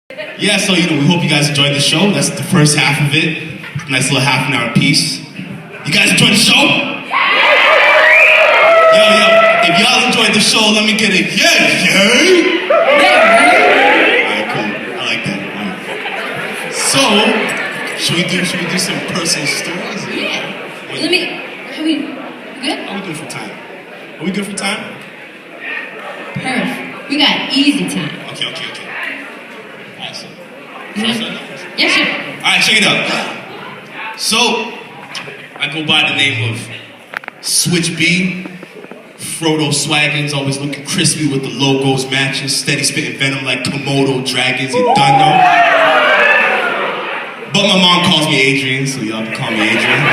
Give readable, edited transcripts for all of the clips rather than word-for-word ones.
Yeah, so we hope you guys enjoyed the show. That's the first half of it. Nice little half an hour piece. You guys enjoyed the show? Yo, if y'all enjoyed the show, let me get a yay! Alright, cool. I like that. Right. So, should we do some personal stories? Yeah. Are we good? Are we good for time? Are we good for time? Perfect. We got easy time. Okay. Alright, so. Yeah, sure. Alright, check it out. So, I go by the name of Switch B. Frodo Swaggins, always looking crispy with the logos matching, steady spitting venom like Komodo dragons, you done know. But my mom calls me Adrian, so y'all can call me Adrian.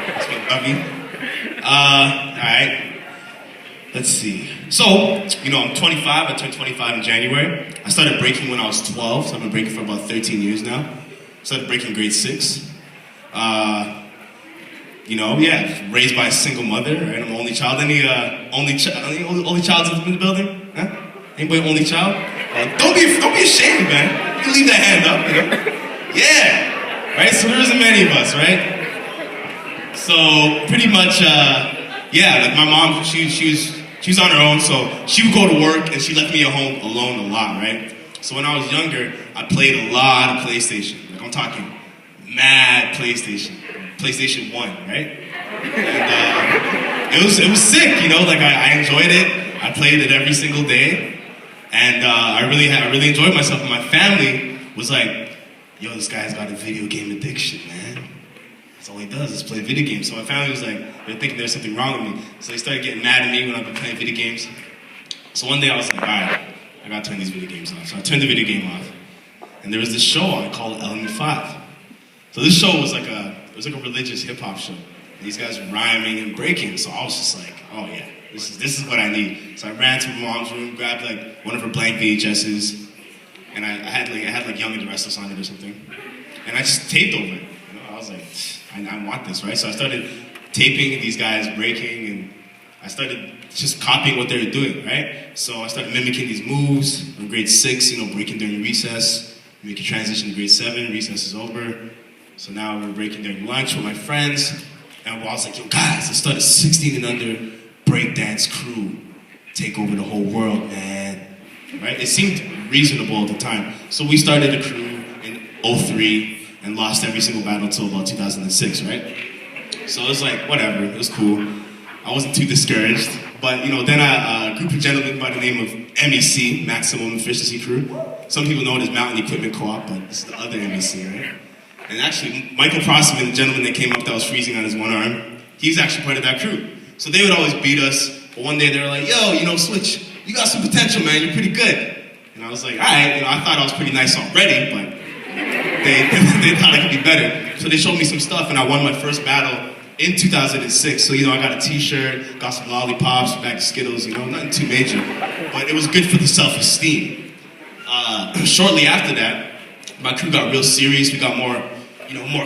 That's my lovey. Alright. Let's see. So, I'm 25, I turned 25 in January. I started breaking when I was 12, so I've been breaking for about 13 years now. Started breaking grade 6. Raised by a single mother, right? I'm an only child. Any only child in the building? Huh? Anybody only child? Don't be ashamed, man. You can leave that hand up, Yeah, right? So there isn't many of us, right? So pretty much, like my mom, she was on her own, so she would go to work and she left me at home alone a lot, right? So when I was younger, I played a lot of PlayStation. Like I'm talking mad PlayStation 1, right? And it was sick, like I enjoyed it. I played it every single day, and I really enjoyed myself. And my family was like, "Yo, this guy's got a video game addiction, man. That's all he does is play video games." So my family was like, they're thinking there's something wrong with me. So they started getting mad at me when I've been playing video games. So one day I was like, all right, I gotta turn these video games off. So I turned the video game off, and there was this show on called Element 5. So this show was like a religious hip hop show. These guys were rhyming and breaking, so I was just like, oh yeah, this is what I need. So I ran to my mom's room, grabbed like one of her blank VHSs, and I had Young and the Restless on it or something, and I just taped over it. I was like, I want this, right? So I started taping these guys breaking, and I started just copying what they were doing, right? So I started mimicking these moves in grade 6, breaking during recess, make a transition to grade 7, recess is over. So now we're breaking during lunch with my friends, and I was like, yo guys, let's start a 16 and under breakdance crew. Take over the whole world, man. Right? It seemed reasonable at the time. So we started a crew in 03 and lost every single battle until about 2006, right? So it was like, whatever, it was cool. I wasn't too discouraged. But then a group of gentlemen by the name of MEC, Maximum Efficiency Crew. Some people know it as Mountain Equipment Co-op, but this is the other MEC, right? And actually, Michael Prosserman, the gentleman that came up that was freezing on his one arm, he's actually part of that crew. So they would always beat us, but one day they were like, yo, Switch, you got some potential, man, you're pretty good. And I was like, all right, I thought I was pretty nice already, but they thought I could be better. So they showed me some stuff, and I won my first battle in 2006. So, I got a t-shirt, got some lollipops, a bag of Skittles, nothing too major. But it was good for the self-esteem. Shortly after that, my crew got real serious. We got more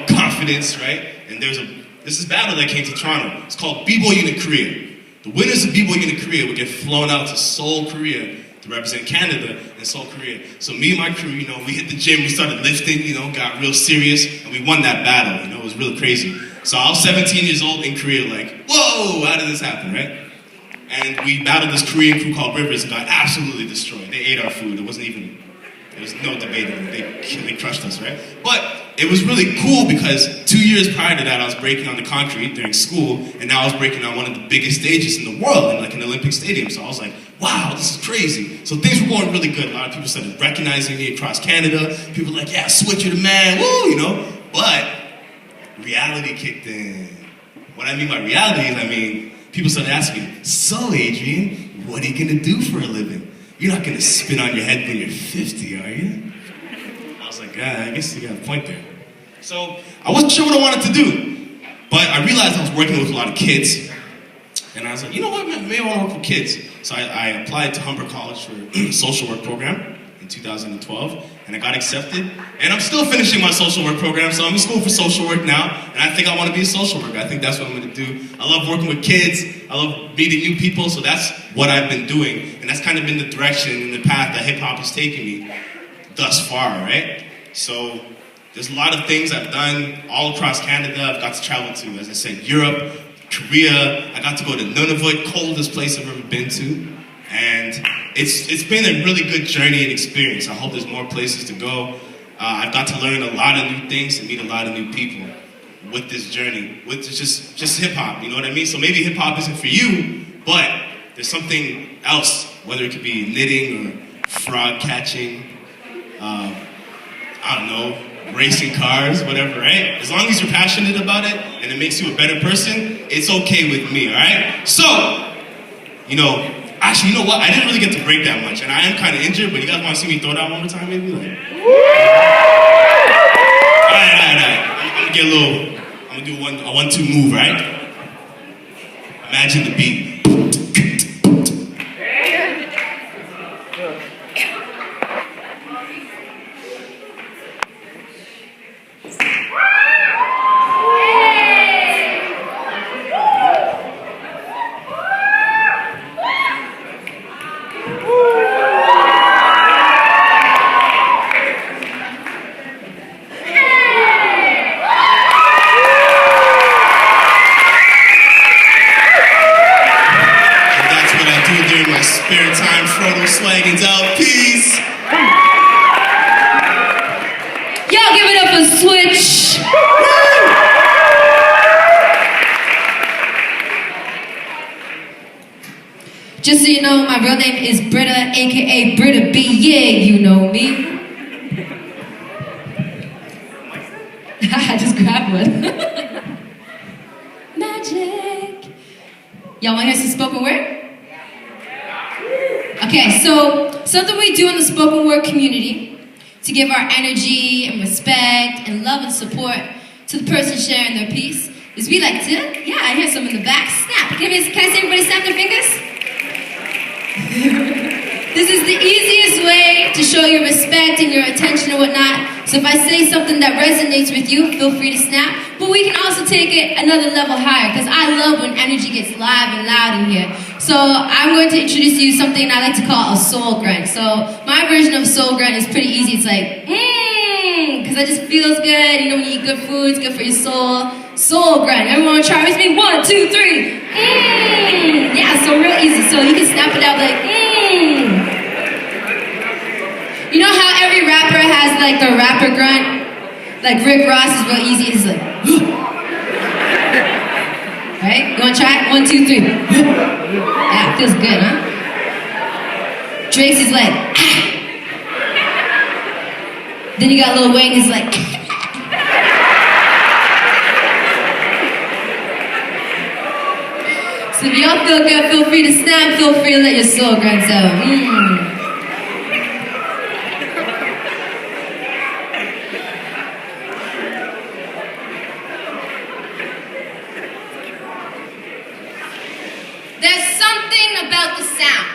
confidence, right? And this battle that came to Toronto. It's called B-Boy Unit Korea. The winners of B-Boy Unit Korea would get flown out to Seoul, Korea to represent Canada in Seoul, Korea. So me and my crew, we hit the gym, we started lifting, got real serious, and we won that battle, it was really crazy. So I was 17 years old in Korea, like, whoa, how did this happen, right? And we battled this Korean crew called Rivers and got absolutely destroyed. They ate our food, there was no debating it. They crushed us, right? But it was really cool because 2 years prior to that, I was breaking on the concrete during school, and now I was breaking on one of the biggest stages in the world, in like an Olympic stadium. So I was like, wow, this is crazy. So things were going really good. A lot of people started recognizing me across Canada. People were like, yeah, Switch, you're the man, woo, But reality kicked in. What I mean by reality is, people started asking me, so Adrian, what are you gonna do for a living? You're not gonna spin on your head when you're 50, are you? I was like, yeah, I guess you got a point there. So I wasn't sure what I wanted to do, but I realized I was working with a lot of kids, and I was like, you know what, maybe I want to work with kids. So I applied to Humber College for a social work program in 2012, and I got accepted, and I'm still finishing my social work program, so I'm in school for social work now, and I think I want to be a social worker. I think that's what I'm going to do. I love working with kids, I love meeting new people, so that's what I've been doing, and that's kind of been the direction and the path that hip-hop has taken me. thus far, right? So there's a lot of things I've done all across Canada. I've got to travel to, as I said, Europe, Korea. I got to go to Nunavut, coldest place I've ever been to. And it's been a really good journey and experience. I hope there's more places to go. I've got to learn a lot of new things and meet a lot of new people with this journey, with just hip-hop, you know what I mean? So maybe hip-hop isn't for you, but there's something else, whether it could be knitting or frog catching, I don't know, racing cars, whatever, right? As long as you're passionate about it and it makes you a better person, it's okay with me, all right? So, actually, you know what? I didn't really get to break that much, and I am kind of injured, but you guys want to see me throw that one more time, maybe? Like, all right. I'm gonna get a little, I'm gonna do a 1-2 move, right? Imagine the beat. Just so you know, my real name is Britta, aka Britta B. Yeah, you know me. I just grabbed one. Magic. Y'all want to hear some spoken word? Okay, so something we do in the spoken word community to give our energy and respect and love and support to the person sharing their piece is we like to, I hear some in the back, snap. Can I see everybody snap their fingers? This is the easiest way to show your respect and your attention and whatnot. So if I say something that resonates with you, feel free to snap. But we can also take it another level higher, because I love when energy gets live and loud in here. So I'm going to introduce you to something I like to call a soul grunt. So my version of soul grunt is pretty easy. It's like, because it just feels good. You know, when you eat good food, it's good for your soul. Soul grunt. Everyone try with me? 1, 2, 3. Yeah, so real easy. So you can snap it out like, You know how every rapper has like the rapper grunt? Like Rick Ross is real easy. It's like, right? You wanna try it? 1, 2, 3. Yeah, feels good, huh? Drake's is like, Then you got Lil Wayne, he's like, So if y'all feel good, feel free to snap, feel free to let your soul grunts out. There's something about the sound.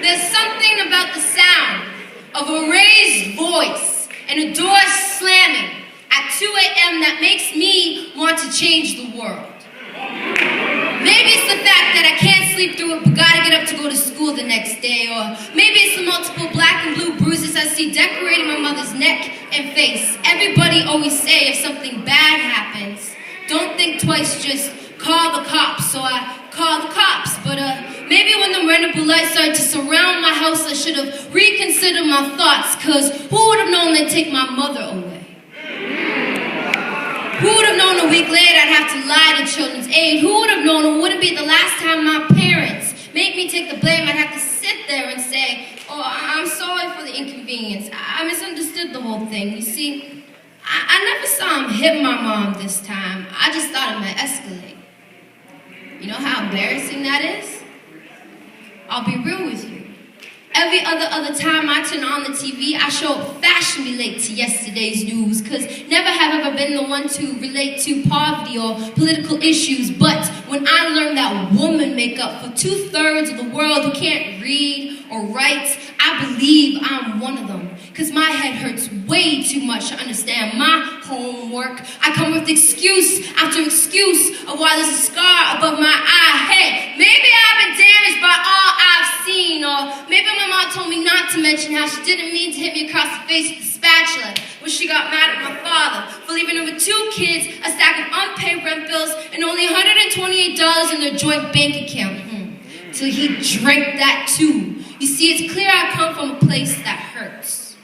There's something about the sound of a raised voice and a door slamming at 2 a.m. that makes me want to change the world. Maybe it's the fact that I can't sleep through it but gotta get up to go to school the next day, or maybe it's the multiple black and blue bruises I see decorating my mother's neck and face. Everybody always say if something bad happens, don't think twice, just call the cops. So I call the cops, but maybe when the rental lights started to surround my house, I should have reconsidered my thoughts, cause who would have known they'd take my mother away? Who would have known a week later I'd have to lie to Children's Aid? Who would have known it wouldn't be the last time my parents make me take the blame? I'd have to sit there and say, oh, I'm sorry for the inconvenience. I misunderstood the whole thing. You see, I never saw him hit my mom this time. I just thought it might escalate. You know how embarrassing that is? I'll be real with you. Every other time I turn on the TV, I show up fashionably late to yesterday's news, because never have I ever been the one to relate to poverty or political issues. But when I learned that women make up for 2/3 of the world who can't read or write, I believe I'm one of them. cause my head hurts way too much to understand my homework. I come with excuse after excuse of why there's a scar above my eye. Hey, maybe I've been damaged by all I've seen, or maybe my mom told me not to mention how she didn't mean to hit me across the face with a spatula when she got mad at my father for leaving her with 2 kids, a stack of unpaid rent bills, and only $128 in their joint bank account. Till he drank that too. You see, it's clear I come from a place that hurts.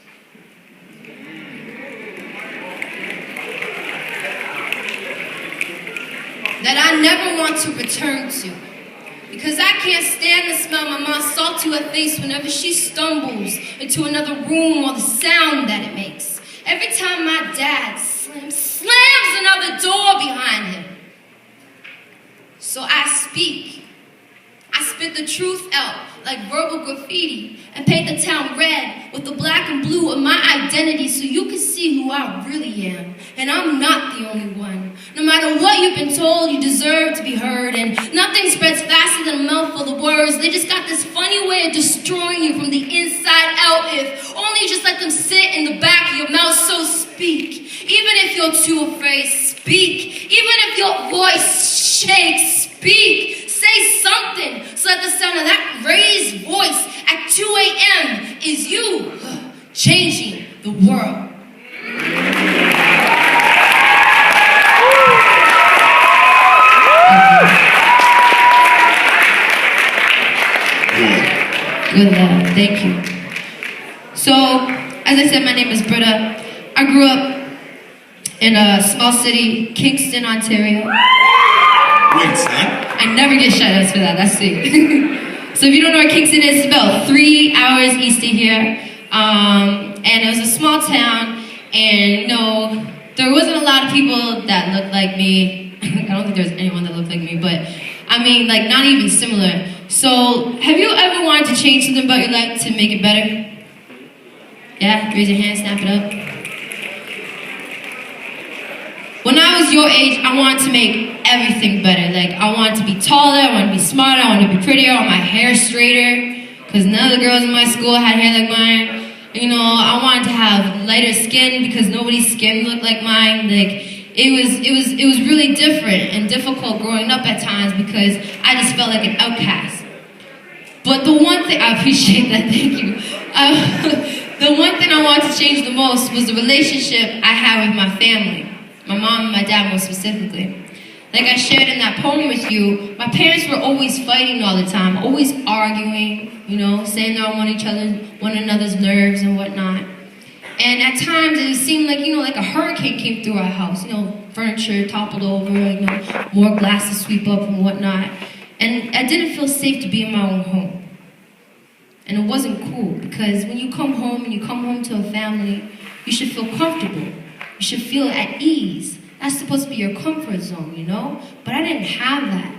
That I never want to return to. Because I can't stand the smell of my mom's salt to her face whenever she stumbles into another room or the sound that it makes. Every time my dad slams another door behind him. So I speak. I spit the truth out like verbal graffiti and paint the town red with the black and blue of my identity so you can see who I really am. And I'm not the only one. No matter what you've been told, you deserve to be heard, and nothing spreads faster than a mouthful of words. They just got this funny way of destroying you from the inside out. If only you just let them sit in the back of your mouth. So speak, even if you're too afraid. Speak, even if your voice shakes. Speak. Say something so that the sound of that raised voice at 2 a.m. is you changing the world. Good love, thank you. So, as I said, my name is Britta. I grew up in a small city, Kingston, Ontario. Wait, son? I never get shout-outs for that, that's sweet. So if you don't know where Kingston is, it's about 3 hours east of here. And it was a small town, and you know, there wasn't a lot of people that looked like me. I don't think there was anyone that looked like me, but I mean, like, not even similar. So, have you ever wanted to change something about your life to make it better? Yeah? Raise your hand, snap it up. When I was your age, I wanted to make everything better. Like, I wanted to be taller, I wanted to be smarter, I wanted to be prettier, I wanted my hair straighter, because none of the girls in my school had hair like mine. You know, I wanted to have lighter skin because nobody's skin looked like mine. Like, it was really different and difficult growing up at times because I just felt like an outcast. But the one thing, I appreciate that, thank you. The one thing I wanted to change the most was the relationship I had with my family. My mom and my dad most specifically. Like I shared in that poem with you, my parents were always fighting all the time, always arguing, you know, saying they're on one another's nerves and whatnot. And at times it seemed like, you know, like a hurricane came through our house, you know, furniture toppled over, you know, more glass to sweep up and whatnot. And I didn't feel safe to be in my own home. And it wasn't cool, because when you come home and you come home to a family, you should feel comfortable. You should feel at ease. That's supposed to be your comfort zone, you know? But I didn't have that.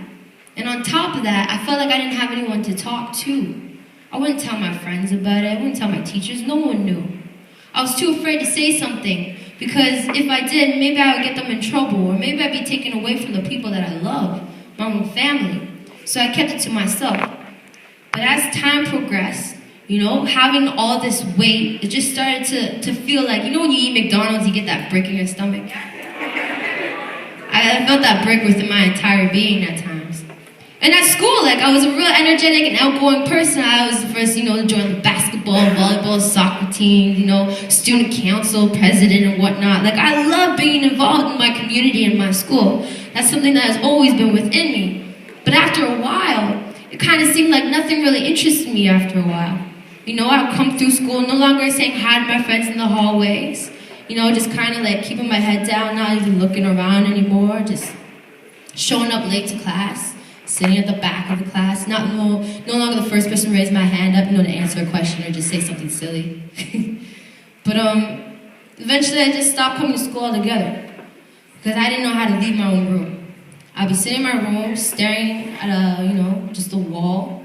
And on top of that, I felt like I didn't have anyone to talk to. I wouldn't tell my friends about it. I wouldn't tell my teachers. No one knew. I was too afraid to say something, because if I did, maybe I would get them in trouble, or maybe I'd be taken away from the people that I love, my own family. So I kept it to myself. But as time progressed, you know, having all this weight, it just started to feel like, you know when you eat McDonald's, you get that brick in your stomach? I felt that brick within my entire being at times. And at school, like, I was a real energetic and outgoing person. I was the first, you know, to join the basketball, volleyball, soccer team, you know, student council, president, and whatnot. Like, I love being involved in my community and my school. That's something that has always been within me. But after a while, it kind of seemed like nothing really interested me after a while. You know, I'd come through school, no longer saying hi to my friends in the hallways. You know, just kind of like keeping my head down, not even looking around anymore, just showing up late to class, sitting at the back of the class, no longer the first person to raise my hand up, you know, to answer a question or just say something silly. But eventually I just stopped coming to school altogether, because I didn't know how to leave my own room. I'd be sitting in my room, staring at just a wall,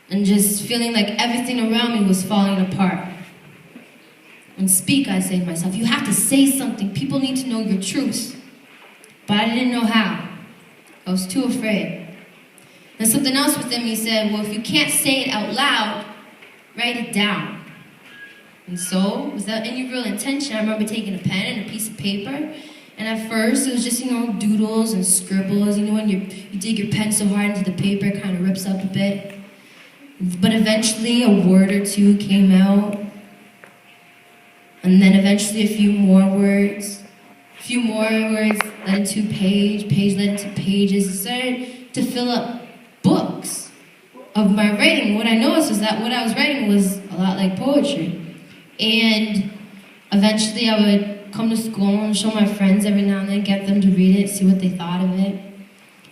and just feeling like everything around me was falling apart. And speak, I say to myself, you have to say something. People need to know your truth. But I didn't know how. I was too afraid. And something else within me said, well, if you can't say it out loud, write it down. And so, without any real intention, I remember taking a pen and a piece of paper, and at first it was just, doodles and scribbles. When you dig your pen so hard into the paper, it kind of rips up a bit. But eventually a word or two came out, and then eventually a few more words led into page led into pages. It started to fill up books of my writing. What I noticed was that what I was writing was a lot like poetry. And eventually I would come to school and show my friends every now and then, get them to read it, see what they thought of it.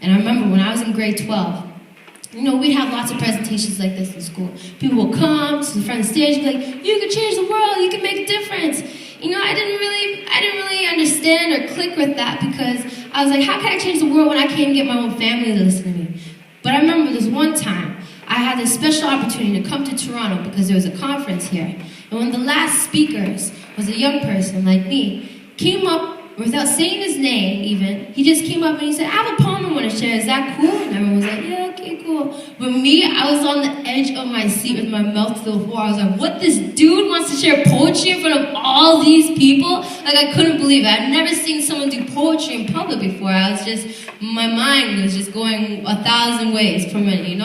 And I remember when I was in grade 12, we'd have lots of presentations like this in school. People will come to the front of the stage and be like, you can change the world, you can make a difference. I didn't really understand or click with that, because I was like, how can I change the world when I can't even get my own family to listen to me? But I remember this one time, I had this special opportunity to come to Toronto because there was a conference here. And one of the last speakers was a young person like me, came up without saying his name even. He just came up and he said, I have a poem I want to share, is that cool? And everyone was like, yeah, okay, cool. But me, I was on the edge of my seat with my mouth to the floor. I was like, what, this dude wants to share poetry in front of all these people? Like, I couldn't believe it. I'd never seen someone do poetry in public before. My mind was just going 1,000 ways per minute,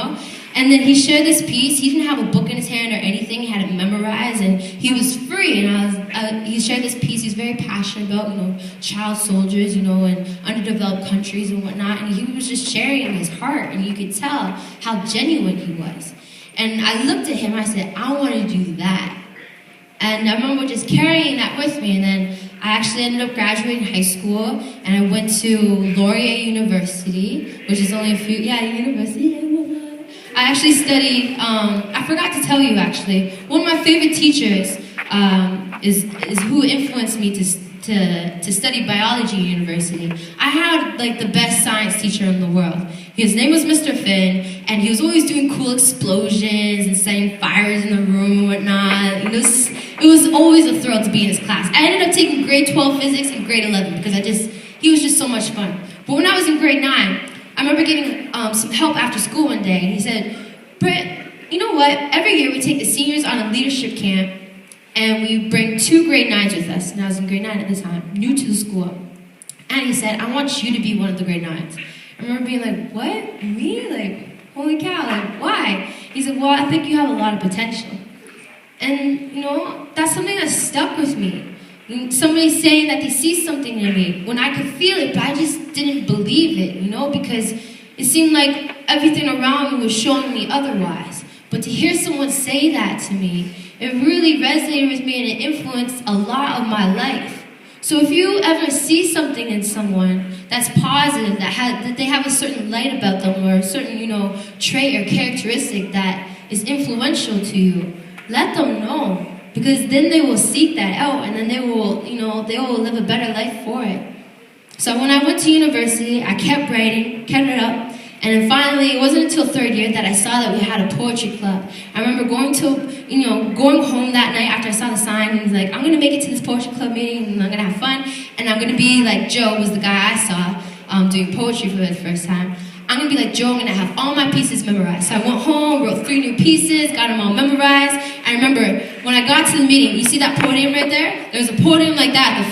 And then he shared this piece. He didn't have a book in his hand or anything. He had it memorized, and he was free. And he shared this piece. He's very passionate about, child soldiers, and underdeveloped countries and whatnot. And he was just sharing his heart, and you could tell how genuine he was. And I looked at him. I said, I want to do that. And I remember just carrying that with me. And then I actually ended up graduating high school, and I went to Laurier University, which is only university. I actually studied, I forgot to tell you actually, one of my favorite teachers is who influenced me to study biology at university. I had like the best science teacher in the world. His name was Mr. Finn, and he was always doing cool explosions and setting fires in the room and whatnot. It was always a thrill to be in his class. I ended up taking grade 12 physics and grade 11 because he was just so much fun. But when I was in grade 9, I remember getting some help after school one day, and he said, Brit, you know what? Every year we take the seniors on a leadership camp, and we bring 2 grade 9s with us. And I was in grade 9 at the time, new to the school. And he said, I want you to be one of the grade 9s. I remember being like, what? Me? Like, holy cow, like, why? He said, well, I think you have a lot of potential. And, that's something that stuck with me. Somebody saying that they see something in me when I could feel it, but I just didn't believe it, because it seemed like everything around me was showing me otherwise. But to hear someone say that to me, it really resonated with me, and it influenced a lot of my life. So if you ever see something in someone that's positive, that they have a certain light about them, or a certain, trait or characteristic that is influential to you, let them know. Because then they will seek that out, and then they will live a better life for it. So when I went to university, I kept writing, kept it up, and then finally, it wasn't until 3rd year that I saw that we had a poetry club. I remember going home that night after I saw the sign, and was like, I'm gonna make it to this poetry club meeting, and I'm gonna have fun, and I'm gonna be like Joe was the guy I saw doing poetry for the first time. I'm gonna be like Joe, I'm gonna have all my pieces memorized. So I went home, wrote 3 new pieces, got them all memorized. I remember when I got to the meeting, you see that podium right there? There was a podium like that at the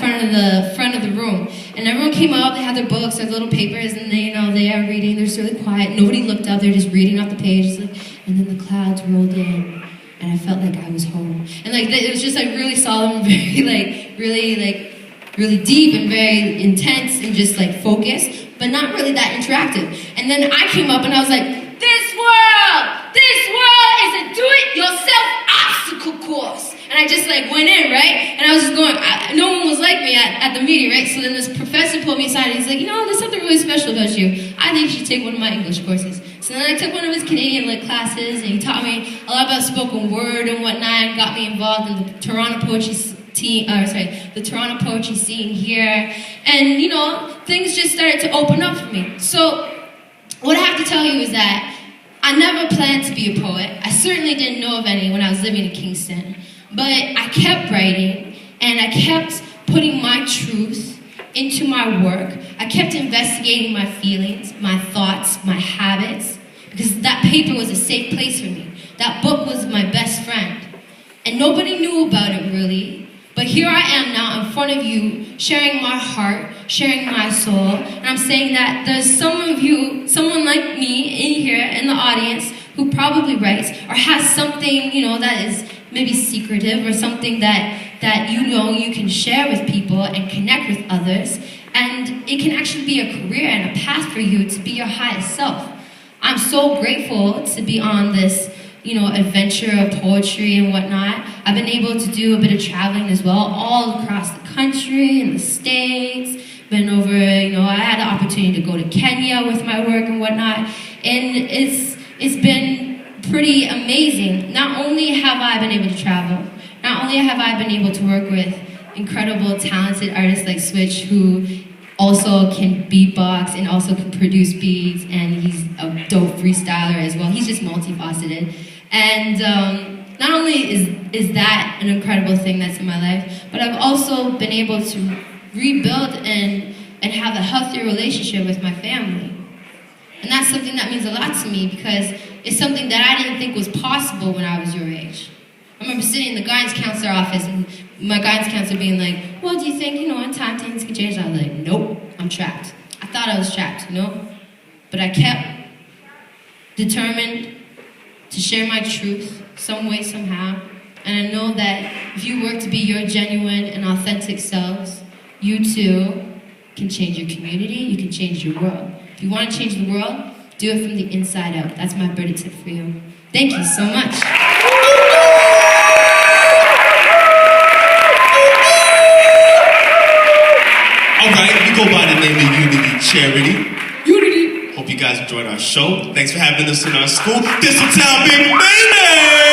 front of the room. And everyone came up, they had their books, their little papers, and they are reading, they're just really quiet. Nobody looked up, they're just reading off the pages. And then the clouds rolled in, and I felt like I was home. And it was just really solemn, very really deep and very intense and just focused, but not really that interactive. And then I came up and I was like, this world is a do-it-yourself obstacle course. And I just went in, right? And I was just going, no one was like me at the meeting, right? So then this professor pulled me aside and he's like, there's something really special about you. I think you should take one of my English courses. So then I took one of his Canadian classes, and he taught me a lot about spoken word and whatnot, and got me involved in the Toronto poetry the Toronto poetry scene here. And, things just started to open up for me. So what I have to tell you is that I never planned to be a poet. I certainly didn't know of any when I was living in Kingston. But I kept writing, and I kept putting my truth into my work. I kept investigating my feelings, my thoughts, my habits, because that paper was a safe place for me. That book was my best friend. and nobody knew about it really. But here I am now in front of you, sharing my heart, sharing my soul, and I'm saying that there's some of you, someone like me in here in the audience who probably writes or has something, that is maybe secretive or something that you can share with people and connect with others, and it can actually be a career and a path for you to be your highest self. I'm so grateful to be on this adventure of poetry and whatnot. I've been able to do a bit of traveling as well, all across the country and the States. Been over, I had the opportunity to go to Kenya with my work and whatnot, and it's been pretty amazing. Not only have I been able to travel, not only have I been able to work with incredible, talented artists like Switch, who also can beatbox and also can produce beats, and he's a dope freestyler as well. He's just multifaceted. And not only is that an incredible thing that's in my life, but I've also been able to rebuild and have a healthier relationship with my family. And that's something that means a lot to me, because it's something that I didn't think was possible when I was your age. I remember sitting in the guidance counselor office and my guidance counselor being like, well, do you think, in time things can change? I was like, nope, I'm trapped. I thought I was trapped, But I kept determined to share my truth some way, somehow. And I know that if you work to be your genuine and authentic selves, you too can change your community, you can change your world. If you want to change the world, do it from the inside out. That's my Brit tip for you. Thank you so much. Alright, we go by the name of Unity Charity. Unity! Hope you guys enjoyed our show. Thanks for having us in our school. This is Town Big Baby!